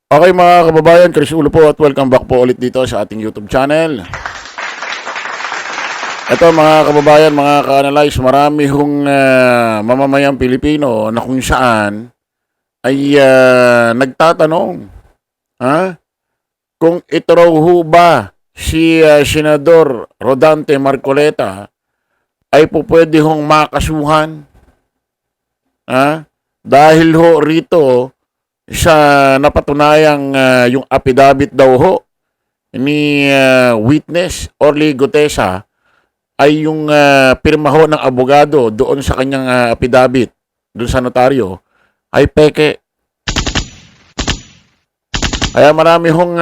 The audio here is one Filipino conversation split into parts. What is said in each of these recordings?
Okay mga kababayan, Chris Ulo po at welcome back po ulit dito sa ating YouTube channel. Ito mga kababayan, mga ka-analyze, marami hong mamamayang Pilipino na kung saan ay nagtatanong, ha? Kung ito raw ho ba si Senador Rodante Marcoleta ay po pwede hong makasuhan, ha? Dahil ho rito sa napatunayang yung affidavit daw ho ni witness Orly Gutesa ay yung pirma ho ng abogado doon sa kanyang affidavit doon sa notaryo ay peke. Kaya marami hong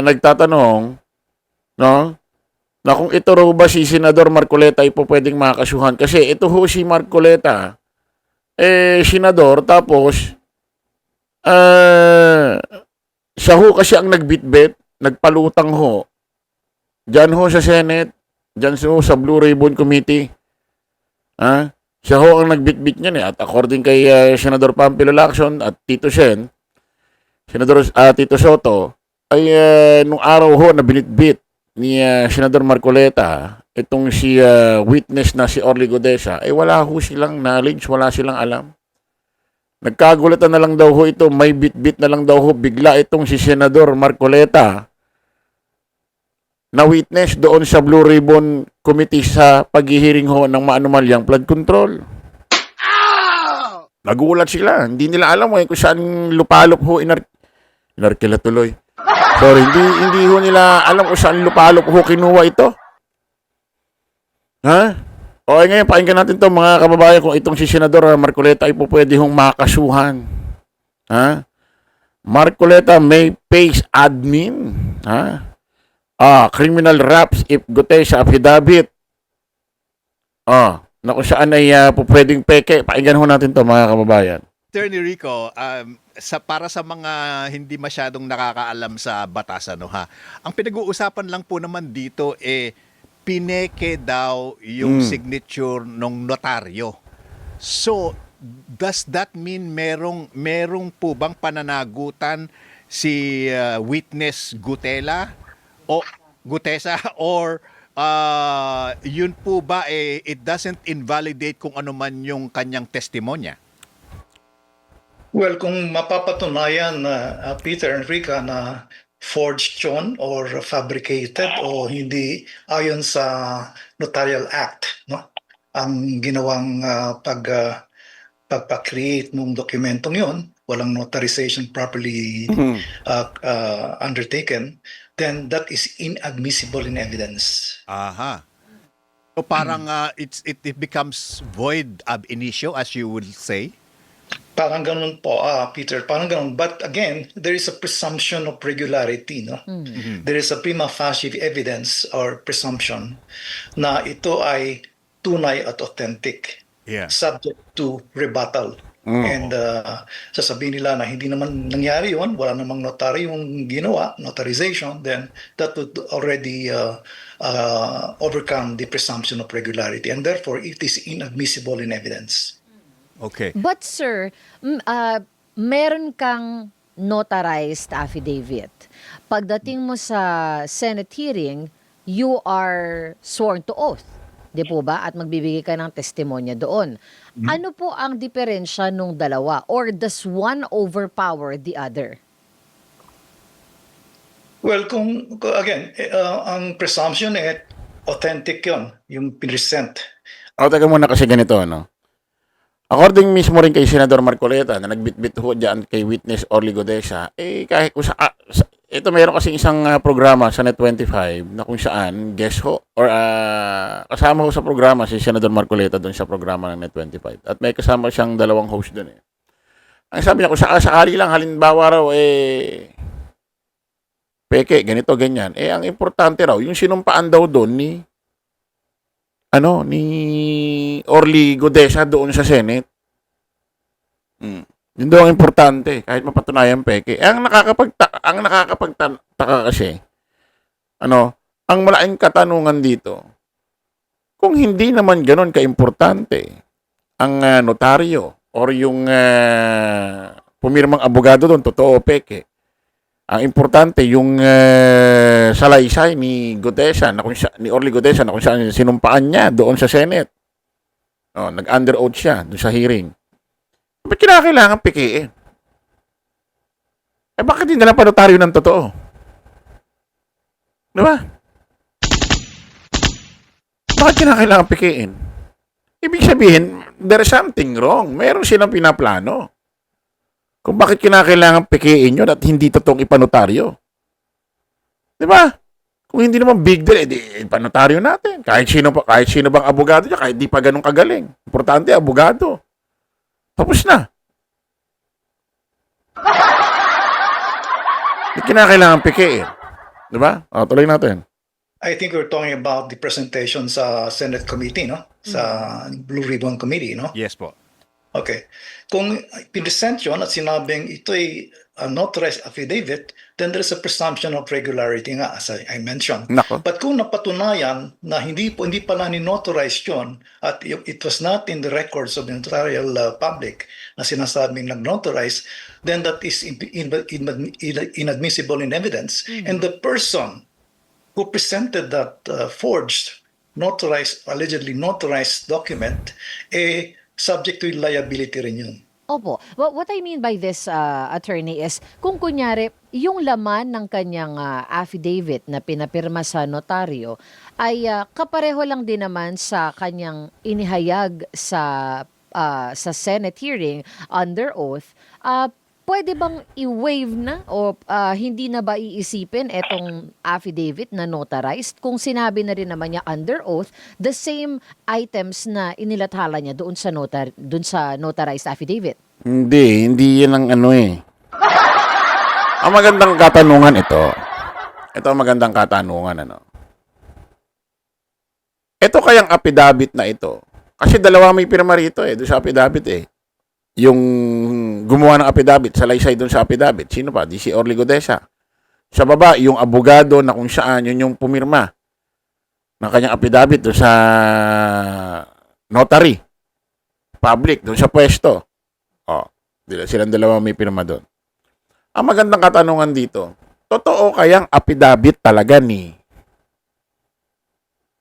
nagtatanong, no, na kung ito raw ba si Senador Marcoleta ay po pwedeng makasuhan kasi ito ho si Marcoleta senador tapos siya ho kasi ang nagbitbit, nagpalutang ho. Diyan ho sa Senate, diyan ho sa Blue Ribbon Committee. Siya ho ang nagbitbit niyan at according kay Senador Pampilo Lacson at Tito Sen, Senador Tito Soto, ay nung araw ho na binitbit ni Senador Marcoleta, itong si witness na si Orly Gutesa, ay wala ho silang knowledge, wala silang alam. Nagkagulatan na lang daw ho ito, may bit-bit na lang daw ho bigla itong si Senador Marcoleta na witness doon sa Blue Ribbon Committee sa paghihiring ho ng maanumalyang flood control. Nagulat sila, hindi nila alam kung saan lupalop ho inarkila tuloy. Sorry, hindi ho nila alam kung saan lupalop ho kinuha ito. Ha? Okay, ngayon pakinggan natin to mga kababayan kung itong si Senador Marcoleta ay po pwede hong makasuhan. Ha? Marcoleta may face admin. Ha? Criminal raps if Gutesa affidavit. Na kung saan ay po pwedeng peke. Pakinggan ho natin to mga kababayan. Attorney Rico, para sa mga hindi masyadong nakakaalam sa batas, ang pinag-uusapan lang po naman dito pineke daw yung signature ng notaryo. So, does that mean merong po bang pananagutan si witness Gutesa or yun po ba it doesn't invalidate kung ano man yung kanyang testimonya? Well, kung mapapatunayan na Peter and Rica na forged yun or fabricated o hindi ayon sa Notarial Act, no? Ang ginawang pagpa-create ng dokumentong yun, walang notarization properly undertaken, then that is inadmissible in evidence. Aha. So parang it becomes void ab initio, as you would say? Parang ganun po, Peter, parang ganun. But again, there is a presumption of regularity, no? Mm-hmm. There is a prima facie evidence or presumption na ito ay tunay at authentic, subject to rebuttal. And sasabihin nila na hindi naman nangyari yun, wala namang notary yung ginawa, notarization, then that would already overcome the presumption of regularity. And therefore, it is inadmissible in evidence. Okay. But sir, meron kang notarized affidavit. Pagdating mo sa Senate hearing, you are sworn to oath. Di po ba? At magbibigay ka ng testimonya doon. Ano po ang diferensya nung dalawa? Or does one overpower the other? Well, again, ang presumption authentic yun, yung present. Teka muna kasi ganito, no? According mismo rin kay Senador Marcoleta na nagbitbit ho dyan kay witness Orly Gutesa, kahit kung ito mayroon kasi isang programa sa Net25 na kung saan guest ho or kasama ho sa programa si Senador Marcoleta doon sa programa ng Net25 at may kasama siyang dalawang host doon Ang sabi niya kung sakali lang halimbawa raw peke ganito ganyan ang importante raw yung sinumpaan daw doon ni Orly Gutesa doon sa Senate. Yun daw ang importante, kahit mapatunayan peke. Ang nakakapagtaka kasi, ang malaking katanungan dito, kung hindi naman ganon kaimportante ang notaryo or yung pumirmang abogado doon, totoo o peke, Ang importante, yung salaysay ni Gutesa, ni Orly Gutesa, na kung saan sinumpaan niya doon sa Senate. Nag-under oath siya doon sa hearing. Ba't kinakailangan pikiin? Bakit hindi na lang panotaryo ng totoo? Di ba? Bakit kinakailangan pikiin? Ibig sabihin, there's something wrong. Meron silang pinaplano. Kung bakit kinakailangan pikiin yun at hindi totoong ipanotaryo. Di ba? Kung hindi naman big deal, edi ipanotaryo natin. Kahit sino bang abogado niya, kahit di pa ganun kagaling. Importante, abogado. Tapos na. Hindi kinakailangan pikiin. Di ba? Tuloy natin. I think we're talking about the presentation sa Senate Committee, no? Sa Blue Ribbon Committee, no? Yes po. Okay. Kung pinesent yun at sinabing ito ay a notarized affidavit, then there's a presumption of regularity nga, as I mentioned. Nako. But kung napatunayan na hindi pala ni-notarized yun at it was not in the records of the notarial public na sinasabing nag-notarize, then that is inadmissible in evidence. And the person who presented that forged, allegedly notarized document, subject to liability rin yun. Opo. What I mean by this, attorney, is kung kunyari, yung laman ng kanyang affidavit na pinapirma sa notaryo ay kapareho lang din naman sa kanyang inihayag sa Senate hearing under oath, pwede bang i-waive na o hindi na ba iisipin etong affidavit na notarized kung sinabi na rin naman niya under oath the same items na inilathala niya doon sa notarized affidavit? Hindi yan ang ano eh. Ang magandang katanungan ito. Ito ang magandang katanungan, ano. Ito kayang affidavit na ito. Kasi dalawa may pirma rito doon sa affidavit Yung gumawa ng affidavit, salaysay doon sa affidavit. Sino pa? Si Orly Gutesa. Sa baba, yung abogado na kung saan yun yung pumirma ng kanyang affidavit doon sa notary public, doon sa pwesto. Silang dalawa may pirma doon. Ang magandang katanungan dito, totoo kayang affidavit talaga ni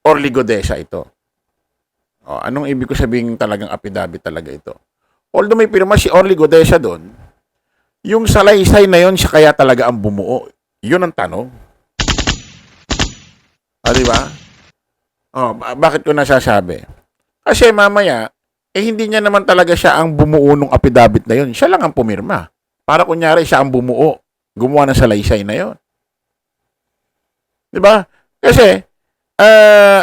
Orly Gutesa ito? Anong ibig ko sabihin talagang affidavit talaga ito? Although may pirma si Orly Gutesa doon, yung salaysay na yon siya kaya talaga ang bumuo. Yun ang tanong. Di ba? Bakit ko nasasabi? Kasi mamaya, hindi niya naman talaga siya ang bumuo ng affidavit na yon. Siya lang ang pumirma. Para kunyari siya ang bumuo. Gumawa ng salaysay na yon. Di ba? Kasi,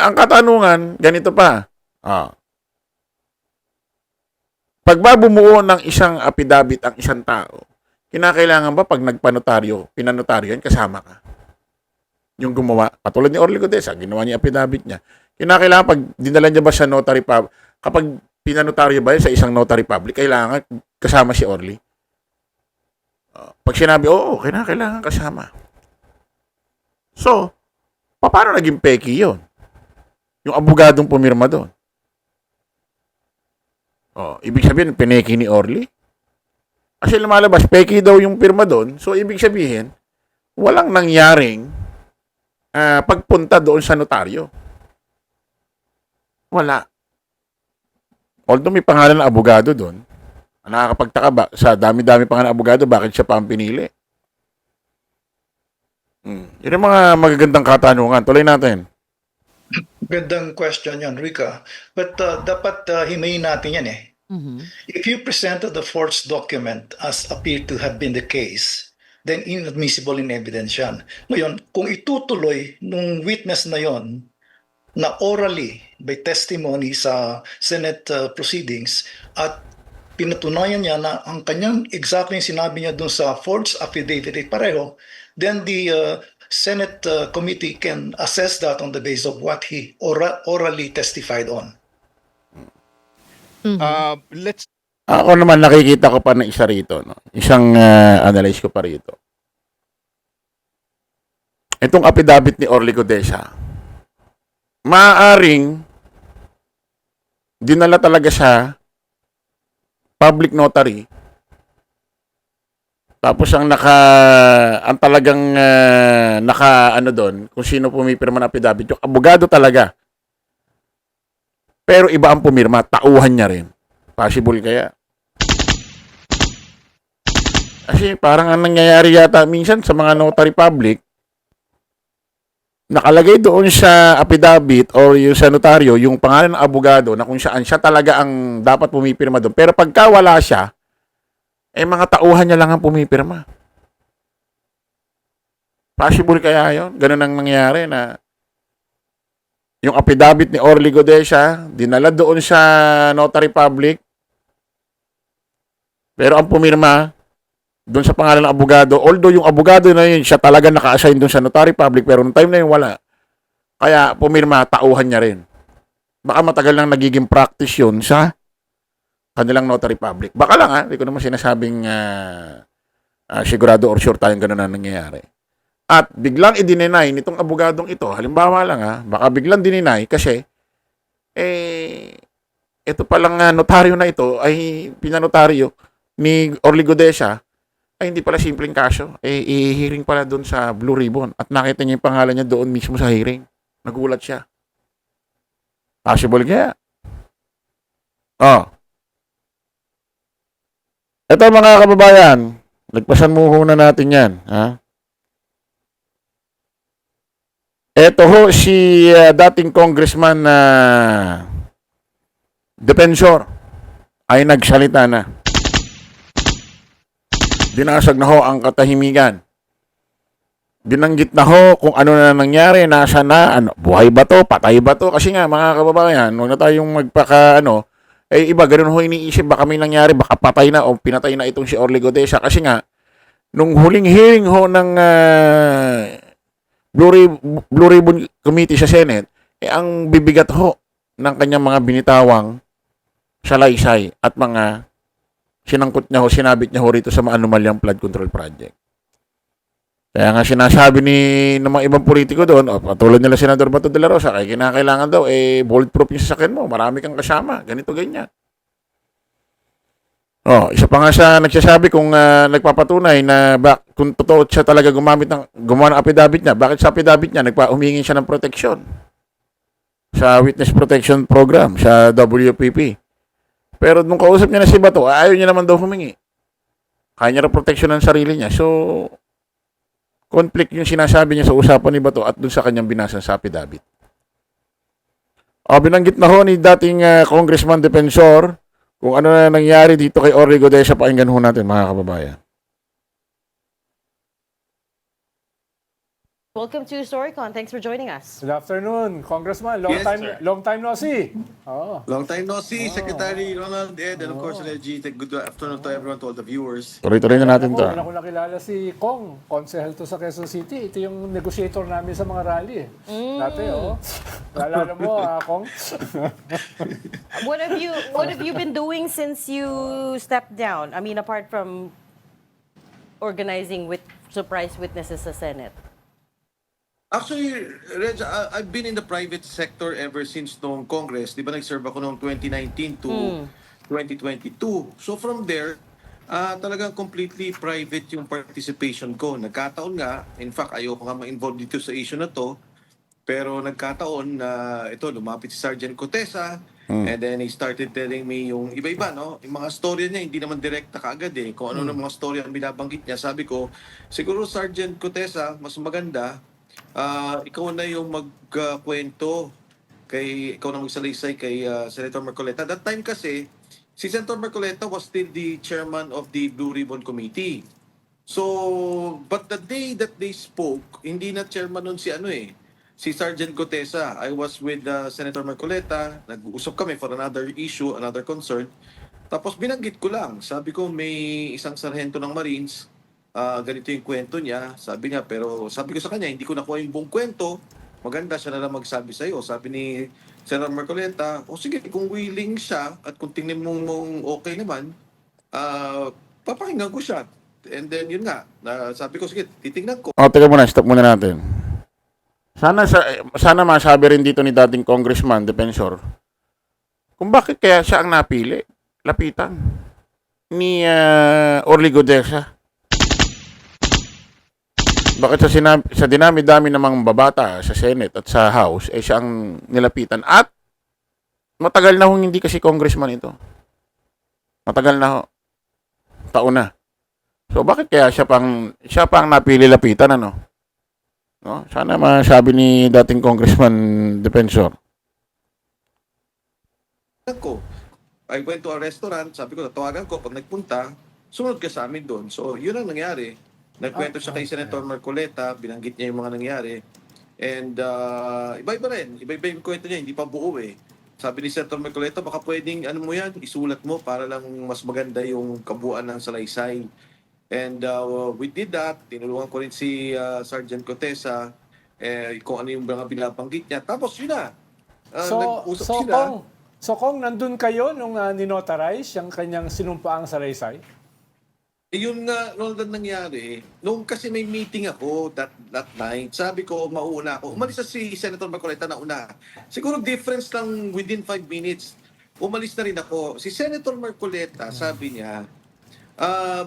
ang katanungan, ganito pa. Pag bumuo ng isang affidavit ang isang tao, kinakailangan ba pag pinanotaryo yan, kasama ka? Yung gumawa, katulad ni Orly Gutesa, ginawa niya affidavit niya. Kinakailangan pag dinala niya ba sa notary public, kapag pinanotaryo ba yan sa isang notary public, kailangan kasama si Orly? Pag sinabi, kinakailangan kasama. So, paano naging peki yun? Yung abogadong pumirma doon. Ibig sabihin, pineki ni Orly? Kasi lumalabas, peki daw yung pirma doon. So, ibig sabihin, walang nangyaring pagpunta doon sa notaryo. Wala. Although may pangalan ng abogado doon, nakakapagtaka ba, sa dami-dami pangalan ng abogado, bakit siya pa ang pinili? Yun ang mga magagandang katanungan. Tuloy natin. Gandang question yan, Rica. But dapat himayin natin yan If you presented the forged document as appeared to have been the case, then inadmissible in evidence yan. Ngayon, kung itutuloy nung witness na yon na orally by testimony sa Senate proceedings at pinatunayan niya na ang kanyang exactly yung sinabi niya dun sa forged affidavit ay pareho, then the Senate committee can assess that on the basis of what he orally testified on. Let's Ako naman nakikita ko pa na isa rito, no? Isang analyze ko pa rito. Itong affidavit ni Orly Gutesa, maaaring dinala talaga sa public notary, Tapos ang talagang ano doon, kung sino pumipirma ng affidavit, yung abogado talaga. Pero iba ang pumirma, tauhan niya rin. Possible kaya? Kasi parang ang nangyayari yata minsan sa mga notary public, nakalagay doon sa affidavit or yung sa notaryo, yung pangalan ng abogado na kung saan siya talaga ang dapat pumipirma doon. Pero pagka wala siya, mga tauhan niya lang ang pumipirma. Possible kaya yun? Ganun ang nangyayari na yung affidavit ni Orly Godesa, dinala doon sa notary public, pero ang pumirma, doon sa pangalan ng abogado, although yung abogado na yun, siya talaga naka-assign doon sa notary public, pero noong time na yun, wala. Kaya pumirma, tauhan niya rin. Baka matagal nang nagiging practice yun sa kanilang notary public. Baka lang hindi ko naman sinasabing sigurado or sure tayong ganun na nangyayari. At biglang i-deny nitong abogadong ito, halimbawa lang baka biglang dininay kasi, ito palang notaryo na ito ay pinanotaryo ni Orly Godesa, ay hindi pala simpleng kaso. I-hearing pala doon sa Blue Ribbon. At nakita niya yung pangalan niya doon mismo sa hearing. Nagulat siya. Possible kaya? Ito mga kababayan, nagpasan muna natin yan. Ito ho si dating congressman na Defensor ay nagsalita na. Dinasag na ho ang katahimikan. Binanggit na ho kung ano na nangyari, nasa na, buhay ba to, patay ba to? Kasi nga, mga kababayan, huwag na tayong iba, ganun ho iniisip, baka may nangyari, baka patay na o pinatay na itong si Orly Godesa. Kasi nga, nung huling hearing ho ng Blue Ribbon Committee sa Senate, ang bibigat ho ng kanyang mga binitawang salaysay at mga sinangkot niya ho, sinabit niya ho rito sa mga anomalyang flood control project. Kaya nga sinasabi ng mga ibang politiko doon, katulad nila Senador Bato de la Rosa, kaya kinakailangan daw, bulletproof yung sasakyan mo, marami kang kasama, ganito, ganyan. Isa pa nga sa nagsasabi kung nagpapatunay na kung totoo siya talaga gumawa ng affidavit niya, bakit sa affidavit niya humingi siya ng proteksyon sa Witness Protection Program, sa WPP. Pero nung kausap niya na si Bato, ayaw niya naman daw humingi. Kaya niya rin proteksyon ng sarili niya. So, conflict yung sinasabi niya sa usapan ni Bato at dun sa kanyang binasa sa affidavit. Binanggit na ho ni dating Congressman Defensor kung ano na nangyari dito kay Orly Godesa. Pakinggan ho natin, mga kababayan. Welcome to Storycon. Thanks for joining us. Good afternoon, Congressman. Yes, sir. Long time no see. Long time no see, Secretary Ronald Ed, and of course, Reggie. Good afternoon to everyone, to all the viewers. Tuloy-tuloy na natin to. Una ko nakilala si Kong, konsehal to sa Quezon City. Ito yung negotiator namin sa mga rally. Dati, Naalala mo, Kong? What have you been doing since you stepped down? I mean, apart from organizing with surprise witnesses sa Senate. Actually, Reg, I've been in the private sector ever since noong Congress. Di ba nag-serve ako noong 2019 to 2022. So from there, talagang completely private yung participation ko. Nagkataon nga, in fact, ayoko nga ma-involve dito sa issue na to, pero nagkataon na lumapit si Sergeant Cotesa, and then he started telling me yung iba-iba, no? Yung mga storya niya, hindi naman direkta kaagad kung ano ng mga storya ang binabanggit niya. Sabi ko, siguro Sergeant Cotesa, mas maganda, ikaw na yung magkwento ikaw na magsalaysay kay Senator Marcoleta. That time kasi, si Senator Marcoleta was still the chairman of the Blue Ribbon Committee. So, but the day that they spoke, hindi na chairman nun si Sergeant Cotesa. I was with Senator Marcoleta, nag-uusap kami for another issue, another concern. Tapos binanggit ko lang, sabi ko may isang sarhento ng Marines, ganito yung kwento niya, sabi niya, pero sabi ko sa kanya, hindi ko nakuha yung buong kwento, maganda siya na lang magsabi sa'yo. Sabi ni Senator Marcoleta, sige, kung willing siya, at kung tingnan mong okay naman, papakinggan ko siya. And then, yun nga, sabi ko, sige, titingnan ko. Teka muna, stop muna natin. Sana masabi rin dito ni dating Congressman Defensor kung bakit kaya siya ang napili, lapitan ni Orly Godesa. Bakit sa dinami-dami namang babata sa Senate at sa House, eh siya ang nilapitan. At matagal na hindi kasi congressman ito. Matagal na ho. Taon na. So bakit kaya siya pang napili lapitan, ano? No? Sana masabi ni dating congressman Defensor. Ko. I went to a restaurant, sabi ko, tatawagan ko, pag nagpunta, sumunod ka sa amin doon. So, yun ang nangyari. Nagkwento siya kay Senator Marcoleta, binanggit niya yung mga nangyari. And iba-iba rin. Iba-iba yung kwento niya, hindi pa buo eh. Sabi ni Senator Marcoleta, baka pwedeng, ano mo yan, isulat mo para lang mas maganda yung kabuuan ng salaysay. And we did that. Tinulungan ko rin si Sergeant Cotesa kung ano yung mga binabanggit niya. Tapos yun na. Nag-usap sila. Kung nandun kayo nung ninotarize yung kanyang sinumpaang salaysay? Yun nga, Roldan, nangyari. Nung kasi may meeting ako that night, sabi ko, mauuna ako. Umalis na si Senator Marcoleta na una. Siguro difference lang within 5 minutes. Umalis na rin ako. Si Senator Marcoleta, sabi niya,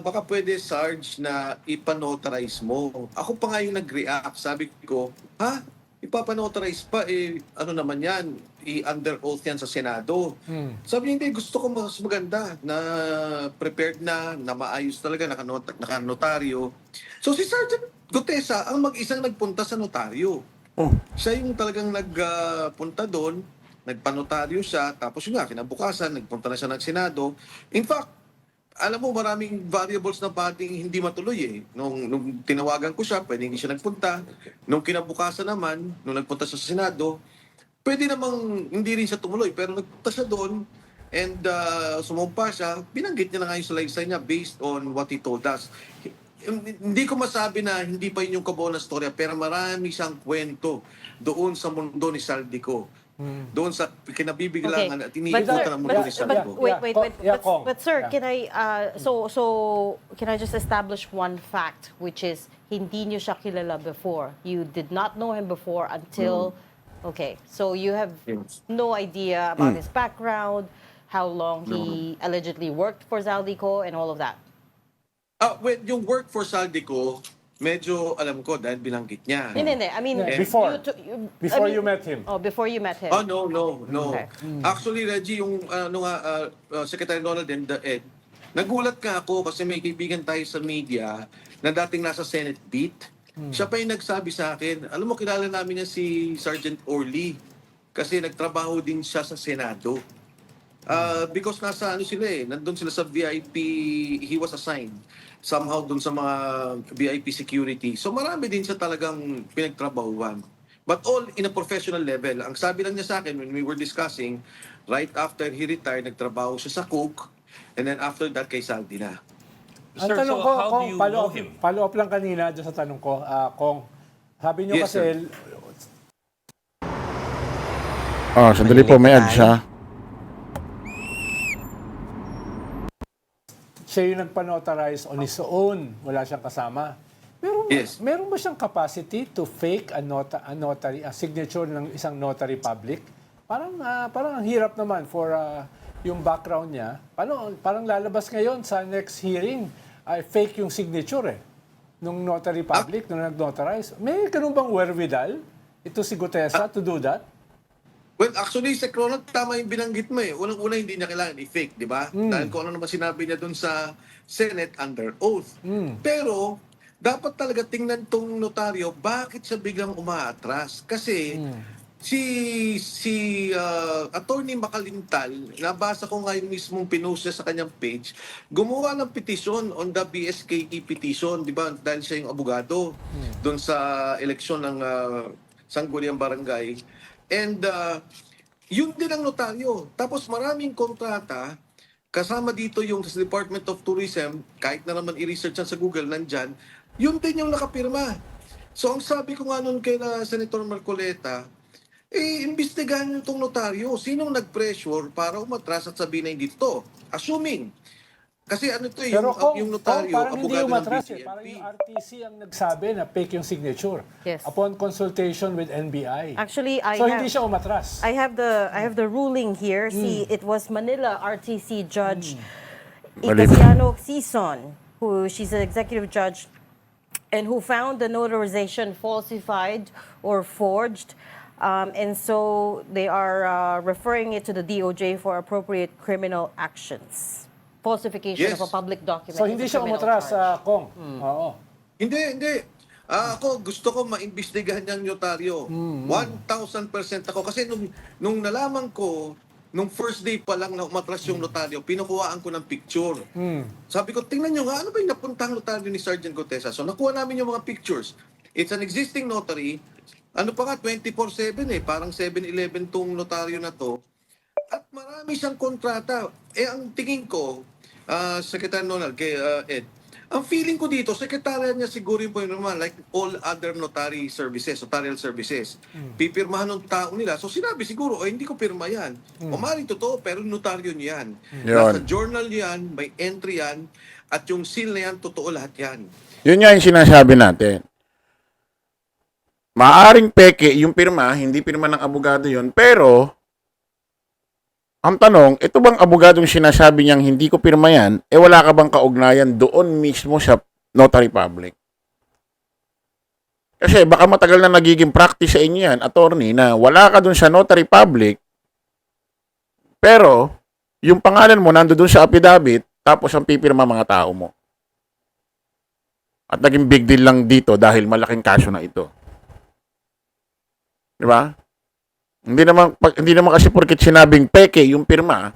baka pwede, Sarge, na ipanotarize mo. Ako pa nga yung nag-react. Sabi ko, ha? Ipapanotarize pa, ano naman yan, i-under oath yan sa Senado. Sabi niya, hindi, gusto ko mas maganda na prepared na maayos talaga, nakanotaryo. So si Sergeant Gutesa ang mag-isang nagpunta sa notaryo. Siya yung talagang nagpunta doon, nagpanotaryo siya, tapos yun nga, kinabukasan, nagpunta na siya ng Senado. In fact, alam mo, maraming variables na pwedeng hindi matuloy eh. Nung tinawagan ko siya, pwede hindi siya nagpunta. Nung kinabukasan naman, nung nagpunta siya sa Senado, pwede namang hindi rin siya tumuloy. Pero nagpunta siya doon and sumumpa siya. Binanggit niya na nga yung salaysay niya based on what he told us. Hindi ko masabi na hindi pa yun yung kabuo na storya, pero marami siyang kwento doon sa mundo ni Saldico. Doon sa kinabibiglangan at iniikutan ng mundo ni Saldico. But sir, can I can I just establish one fact, which is hindi niyo siya kilala before. You did not know him before until okay. So you have no idea about his background, how long he allegedly worked for Zaldico and all of that. Well, yung work for Saldico, medyo alam ko dahil binanggit niya. Hindi. I mean, Before you met him. Oh, before you met him. Oh, no. Okay. Actually, Reggie, yung Secretary Donald and the Ed, nagulat ka ako kasi may kaibigan tayo sa media na dating nasa Senate beat. Siya pa yung nagsabi sa akin, alam mo, kilala namin niya si Sergeant Orly kasi nagtrabaho din siya sa Senado. Because nasa sila nandun sila sa VIP, he was assigned somehow dun sa mga VIP security. So marami din siya talagang pinagtrabahuan. But all in a professional level. Ang sabi lang niya sa akin when we were discussing, right after he retired, nagtrabaho siya sa Coke, and then after that kay Saldi na. Ang Sir, tanong so ko, how do Kong, you know him? follow up lang kanina dyan sa tanong ko, Kong. Sabi niyo Yes, kasi, Sandali po, may ads ha. siya yung nagpa-notarize on his own. Wala siyang kasama. Meron ba siyang capacity to fake a signature ng isang notary public? Parang ang hirap naman for yung background niya. Parang lalabas ngayon sa next hearing, fake yung signature nung notary public, nung nag-notarize. May ganun bang wherewithal? Ito si Gutesa to do that? Well, actually, sa Cronut, tama yung binanggit mo Unang-una, hindi niya kailangan i-fake, di ba? Dahil kung ano naman sinabi niya dun sa Senate under oath. Pero, dapat talaga tingnan tong notaryo, bakit siya biglang umaatras? Kasi, si Attorney Makalintal, nabasa ko nga yung mismong pinost niya sa kanyang page, gumawa ng petition on the BSKE petition, di ba? Dahil siya yung abogado dun sa eleksyon ng Sangguniang Barangay. And yun din ang notaryo. Tapos maraming kontrata, kasama dito yung sa Department of Tourism, kahit na naman i-research yan sa Google, nandyan, yun din yung nakapirma. So ang sabi ko nga nun kay Senator Marcoleta, imbestigahan itong notaryo. Sinong nag-pressure para umatras at sabihin na hindi ito? Assuming. Kasi Pero yung notaryo, parang hindi abogado ng umatras BCNP. Parang yung RTC ang nagsabi na fake yung signature. Yes. Upon consultation with NBI. Actually, Hindi siya umatras. I have the ruling here. See, it was Manila RTC Judge Malib- Igasiano Sison, who she's an executive judge and who found the notarization falsified or forged. And so they are referring it to the DOJ for appropriate criminal actions. Falsification of a Yes. public document. So is hindi a siya criminal umatras charge. sa Kong. Oo. Hindi. Ako, gusto ko maimbestigahan yung notaryo. 1,000% ako. Kasi nung nalaman ko, nung first day pa lang na umatras yung notaryo, pinukuhaan ko ng picture. Sabi ko, tingnan nyo nga, ano ba yung napuntang notaryo ni Sergeant Gutesa? So nakuha namin yung mga pictures. It's an existing notary. Ano pa nga, 24/7 parang 7-Eleven tong notaryo na to. At marami siyang kontrata. Ang tingin ko, Secretary Donald, kay Ed, ang feeling ko dito, sekretarya niya siguro yung naman, like all other notary services, notarial services. Pipirmahan ng tao nila. So sinabi siguro, hindi ko pirma yan. O maaaring totoo, pero notaryo niya yan. Yun. Nasa journal yan, may entry yan, at yung seal na yan, totoo lahat yan. Yun nga yung sinasabi natin. Maaring peke yung pirma, hindi pirma ng abogado yun, pero ang tanong, ito bang abogadong sinasabi niyang hindi ko pirma yan, wala ka bang kaugnayan doon mismo sa notary public? Kasi baka matagal na nagiging practice sa inyo yan, attorney, na wala ka doon sa notary public, pero yung pangalan mo nando doon sa affidavit, tapos ang pipirma mga tao mo. At naging big deal lang dito dahil malaking kaso na ito. Di ba? Hindi naman kasi porket sinabing peke yung pirma,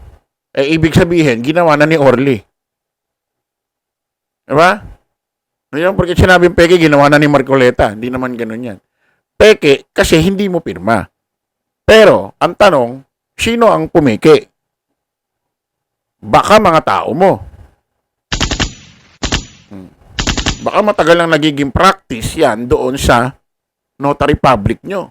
ibig sabihin, ginawa na ni Orly. Di ba? Hindi naman porket sinabing peke, ginawa na ni Marcoleta. Hindi naman ganun yan. Peke, kasi hindi mo pirma. Pero, ang tanong, sino ang pumeke? Baka mga tao mo. Baka matagal lang nagiging practice yan doon sa notary public nyo.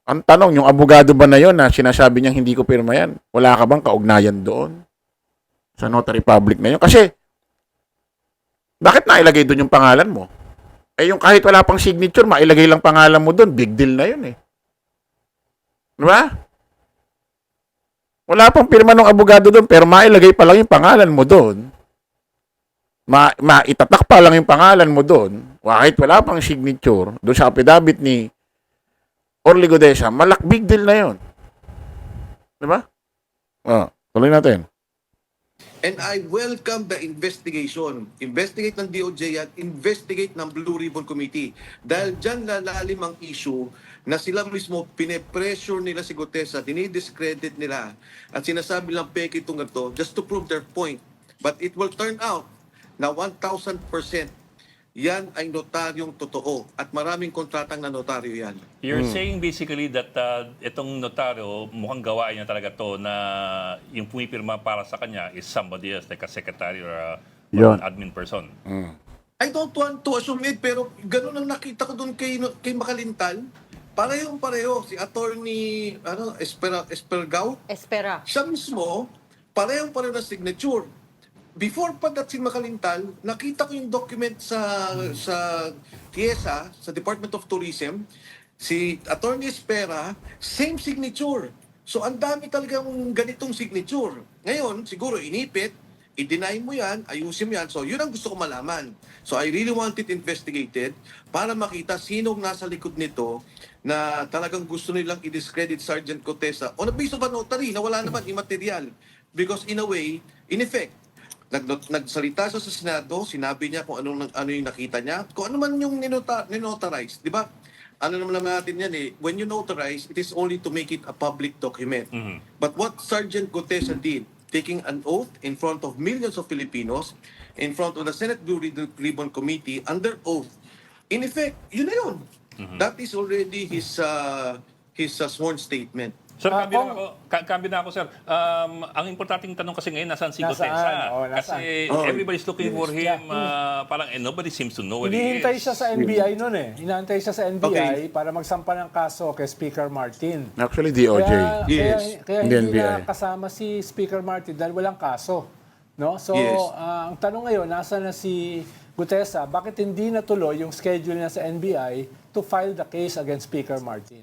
Ang tanong, yung abogado ba na yon na sinasabi niyang hindi ko pirma yan, wala ka bang kaugnayan doon sa notary public na yun? Kasi, bakit nailagay doon yung pangalan mo? Yung kahit wala pang signature, mailagay lang pangalan mo doon, big deal na yun Diba? Wala pang pirma ng abogado doon, pero mailagay pa lang yung pangalan mo doon. Maitatak pa lang yung pangalan mo doon, kahit wala pang signature, doon sa affidavit ni Orly Gutesa, big deal na yun. Diba? Tuloy natin. And I welcome the investigation. Investigate ng DOJ at investigate ng Blue Ribbon Committee. Dahil dyan lalalim ang issue na sila mismo pine-pressure nila si Gutesa, dinidiscredit nila, at sinasabi lang peke itong ito just to prove their point. But it will turn out na 1,000% yan ay notaryong totoo at maraming kontratang na notaryo yan. You're saying basically that itong notaryo, mukhang gawain niya talaga to na yung pumipirma para sa kanya is somebody else, like a secretary or Yun. an admin person. I don't want to assume it, pero ganun ang nakita ko doon kay Makalintal. Parehong-pareho. Si attorney Espergao, Espera. siya mismo, parehong-pareho na signature. Before pagdating Makalintal, nakita ko yung document sa TIESA, sa Department of Tourism, si Attorney Espera, same signature. So ang dami talagang ganitong signature. Ngayon, siguro inipit, i-deny mo yan, ayusin mo yan. So yun ang gusto ko malaman. So I really want it investigated para makita sinong nasa likod nito na talagang gusto nilang i-discredit Sergeant Gutesa on a basis of a notary na wala naman immaterial. Because in a way, in effect, nagsalita siya sa Senado, sinabi niya kung ano yung nakita niya, kung ano man yung ninotarize, di ba? Ano naman natin yan when you notarize, it is only to make it a public document. But what Sergeant Gutesa did, taking an oath in front of millions of Filipinos, in front of the Senate Blue Ribbon Committee, under oath, in effect, yun na yun. That is already his sworn statement. Sir, cambio na ako, sir. Ang importanteng tanong kasi ngayon, nasaan si Gutesa? Nasaan? Kasi everybody's looking for him, parang nobody seems to know where he Hinihintay is. siya sa NBI noon Hinahantay siya sa NBI Okay. para magsampa ng kaso kay Speaker Martin. Actually, DOJ. Yes. Kaya Hindi hindi na NBI. kasama si Speaker Martin dahil walang kaso. No? So, Yes. ang tanong ngayon, nasa na si Gutesa, bakit hindi natuloy yung schedule niya sa NBI to file the case against Speaker Martin?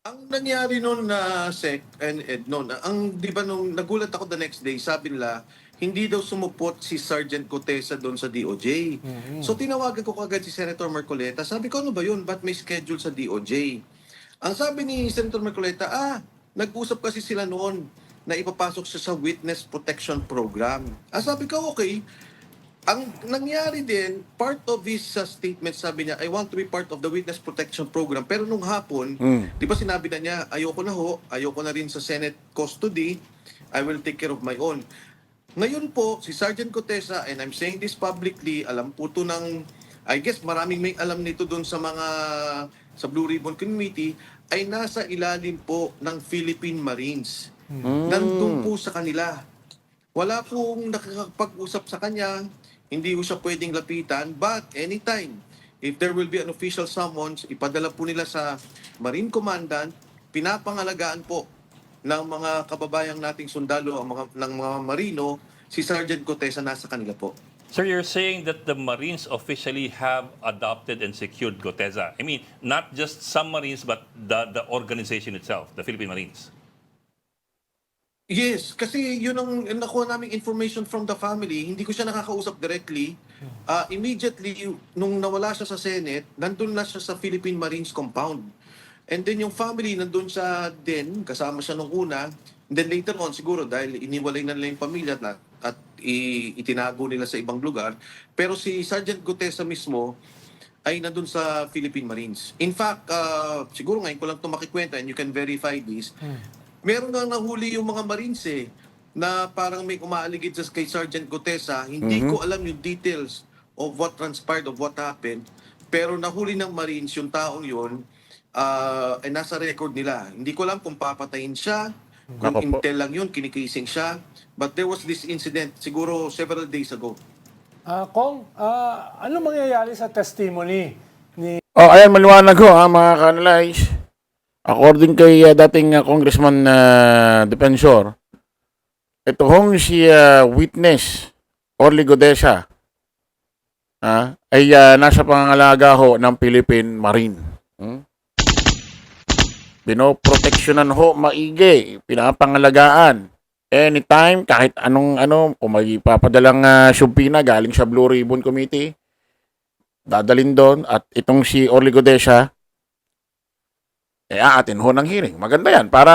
Ang nangyari noon na Sec and Ed noon, di ba nung nagulat ako the next day, sabi nila, hindi daw sumupot si Sergeant Cotesa doon sa DOJ. So tinawagan ko kagad si Senator Marcoleta. Sabi ko, ano ba yun? Ba't may schedule sa DOJ? Ang sabi ni Senator Marcoleta, nag-usap kasi sila noon na ipapasok siya sa Witness Protection Program. Sabi ko, okay. Ang nangyari din, part of his statement, sabi niya, I want to be part of the Witness Protection Program. Pero nung hapon, di ba sinabi na niya, ayoko na rin sa Senate custody, I will take care of my own. Ngayon po, si Sergeant Cotesa, and I'm saying this publicly, alam po to ng, I guess maraming may alam nito doon sa Blue Ribbon Committee, ay nasa ilalim po ng Philippine Marines. Nandun po sa kanila. Wala pong nakakapag-usap sa kanya, hindi ko siya pwedeng lapitan, but anytime, if there will be an official summons, ipadala po nila sa Marine Commandant, pinapangalagaan po ng mga kababayang nating sundalo, ng mga Marino, si Sergeant Cotesa nasa kanila po. Sir, you're saying that the Marines officially have adopted and secured Goteza. I mean, not just some Marines, but the organization itself, the Philippine Marines. Yes, kasi yun ang nakuha naming information from the family. Hindi ko siya nakakausap directly. Immediately, nung nawala siya sa Senate, nandun na siya sa Philippine Marines compound. And then yung family, nandun siya din, kasama siya nung una. And then later on, siguro, dahil iniwalay na nila yung pamilya at itinago nila sa ibang lugar. Pero si Sergeant Cotesa mismo ay nandun sa Philippine Marines. In fact, siguro ngayon ko lang ito makikwenta and you can verify this. Meron nga nahuli yung mga Marines na parang may umaaligid kay Sergeant Cotesa. Hindi ko alam yung details of what transpired, of what happened. Pero nahuli ng Marines yung taong yun ay nasa record nila. Hindi ko alam kung papatayin siya, kung Ako po. intel lang yun, kinikising siya. But there was this incident siguro several days ago. Kong, ano mangyayari sa testimony ni Ayan, maliwanag ho, mga ka-analyze. According kay dating Congressman Defensor, ito hong si witness Orly Godesa ay nasa pangangalaga ho ng Philippine Marine. Pinoproteksyonan ho maigi, pinapangalagaan. Anytime, kahit anong kung may papadalang subpoena galing sa Blue Ribbon Committee, dadalin doon. At itong si Orly Godesa, aatin ho ng hearing. Maganda yan para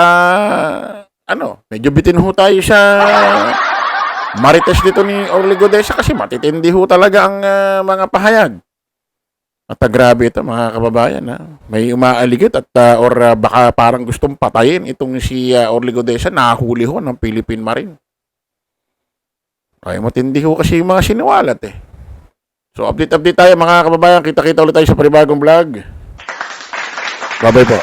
medyo bitin ho tayo sa marites dito ni Orly Godesa kasi matitindi ho talaga ang mga pahayag. At grabe ito mga kababayan. May umaaligid at baka parang gustong patayin itong si Orly Godesa, nahuli ho ng Philippine Marine. Ay matindi ho kasi yung mga siniwalat So update tayo mga kababayan. Kita-kita ulit tayo sa panibagong vlog. Bye-bye po.